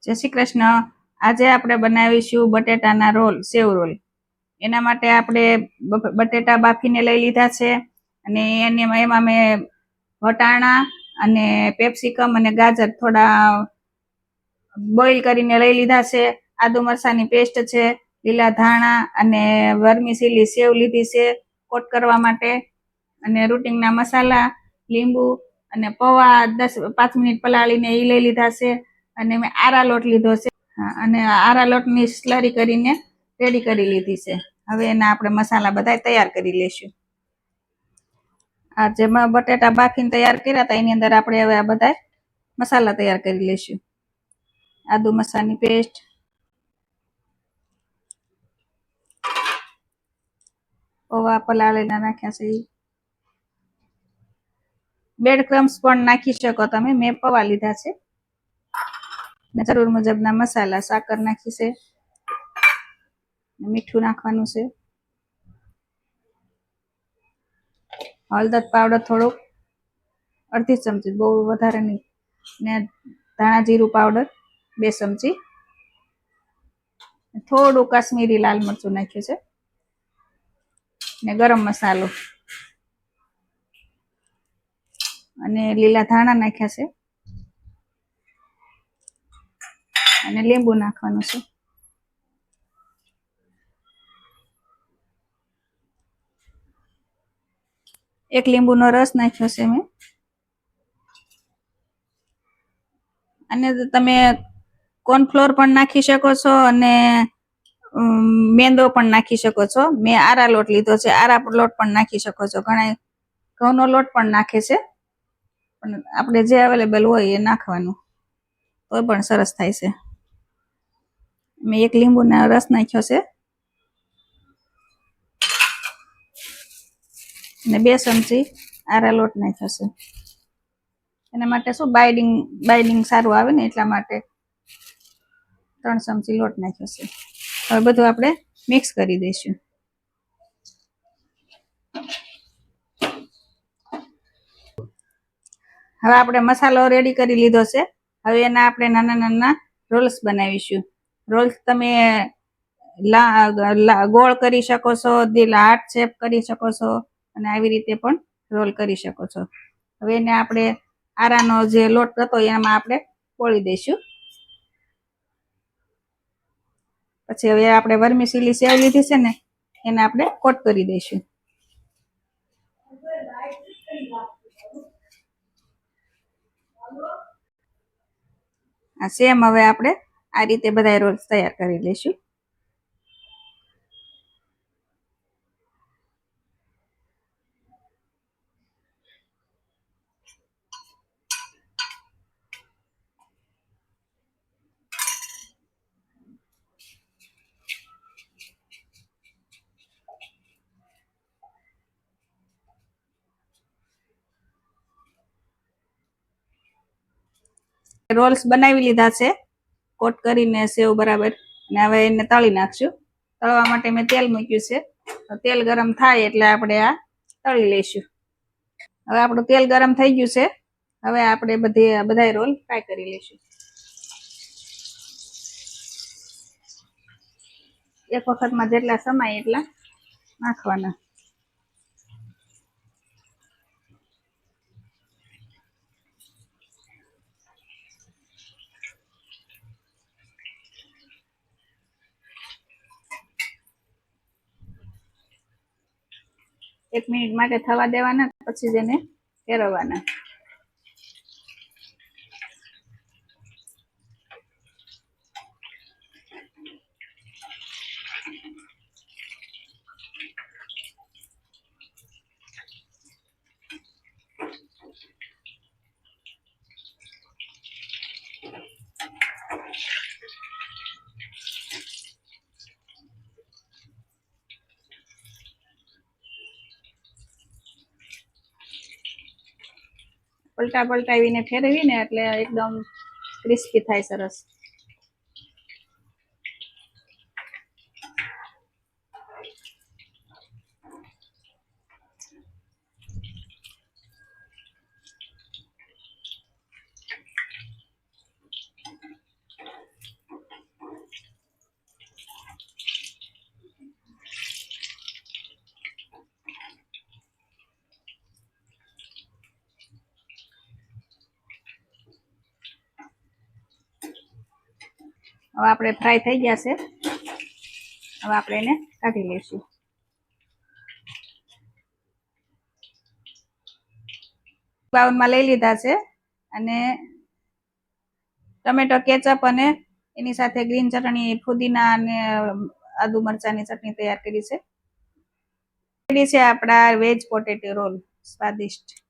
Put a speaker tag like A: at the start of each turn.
A: જય શ્રી કૃષ્ણ. આજે આપણે બનાવીશું બટેટાના રોલ, સેવ રોલ. એના માટે આપણે બટેટા બાફીને લઈ લીધા છે અને એમાં મેં વટાણા અને પેપ્સિકમ અને ગાજર થોડા બોઇલ કરીને લઈ લીધા છે. આદુ મરચાંની પેસ્ટ છે, લીલા ધાણા અને વર્મિસેલી સેવ લીધી છે કોટ કરવા માટે, અને રૂટિંગના મસાલા, લીંબુ અને પૌવા 5 મિનિટ પલાળીને એ લઈ લીધા છે. અને મેં આરા લોટ લીધો છે અને આરા લોટની સ્લરી કરીને રેડી કરી લીધી છે. હવે એના આપણે મસાલા બધા તૈયાર કરી લઈશું. આ જેમાં બટેટા બાફીને તૈયાર કર્યા હતા એની અંદર આપણે હવે આ બધા મસાલા તૈયાર કરી લઈશું. આદુ મરચાંની પેસ્ટ, પૌવા પલાળેલા નાખ્યા છે, બ્રેડ ક્રમ્સ પણ નાખી શકો તમે, મેં પૌવા લીધા છે. જરૂર મુજબના મસાલા, સાકર નાખી છે, મીઠું નાખવાનું છે, હળદર પાવડર થોડુંક, અડધી ચમચી, બહુ વધારે નહીં, ને ધાણા જીરું પાવડર 2 ચમચી, થોડું કાશ્મીરી લાલ મરચું નાખ્યું છે, ને ગરમ મસાલો અને લીલા ધાણા નાખ્યા છે, અને લીંબુ નાખવાનું છે. એક લીંબુનો રસ નાખ્યો છે મેં. અને તમે કોર્નફ્લોર પણ નાખી શકો છો અને મેંદો પણ નાખી શકો છો. મેં આરા લોટ લીધો છે, આરા લોટ પણ નાખી શકો છો. ઘણા ઘઉંનો લોટ પણ નાખે છે, પણ આપણે જે અવેલેબલ હોય એ નાખવાનું, તો પણ સરસ થાય છે. મેં એક લીંબુનો રસ નાખ્યો છે અને 2 ચમચી આરા લોટ નાખ્યો છે. એના માટે શું બાઇડિંગ સારું આવે ને એટલા માટે 3 ચમચી લોટ નાખ્યો છે. હવે બધું આપણે મિક્સ કરી દઈશું. હવે આપણે મસાલો રેડી કરી લીધો છે. હવે એના આપણે નાના નાના રોલ્સ બનાવીશું. રોલ્સ તમે ગોળ કરી શકો છો, હાર્ટ શેપ કરી શકો છો, અને આવી રીતે પણ રોલ કરી શકો છો. હવે એને આપણે આરાનો જે લોટ હતો એમાં આપણે પોળી દઈશું. પછી હવે આપણે વર્મિસેલી સેવ લીધી છે ને એને આપણે કોટ કરી દઈશું. આ સેમ હવે આપણે આ રીતે બધા રોલ્સ તૈયાર કરી લઈશું. રોલ્સ બનાવી લીધા છે કોટ કરીને સેવ બરાબર, અને હવે એને તળી નાખશું. તળવા માટે મેં તેલ મૂક્યું છે. તેલ ગરમ થાય એટલે આપણે આ તળી લઈશું. હવે આપણું તેલ ગરમ થઈ ગયું છે. હવે આપણે બધા રોલ ફ્રાય કરી લઈશું. એક વખતમાં જેટલા સમાય એટલા નાખવાના. એક મિનિટ માટે થવા દેવાના, પછી જ એને ફેરવવાના. પલટાવીને ફેરવીને એટલે એકદમ ક્રિસ્પી થાય સરસ. હવે આપણે ફ્રાય થઈ ગયા છે. હવે આપણે એને કાઢી લઈશું. બાઉલમાં લઈ લીધા છે અને ટમેટો કેચઅપ અને એની સાથે ગ્રીન ચટણી, ફુદીના અને આદુ મરચાંની ચટણી તૈયાર કરી છે. રેડી છે આપણા વેજ પોટેટો રોલ, સ્વાદિષ્ટ.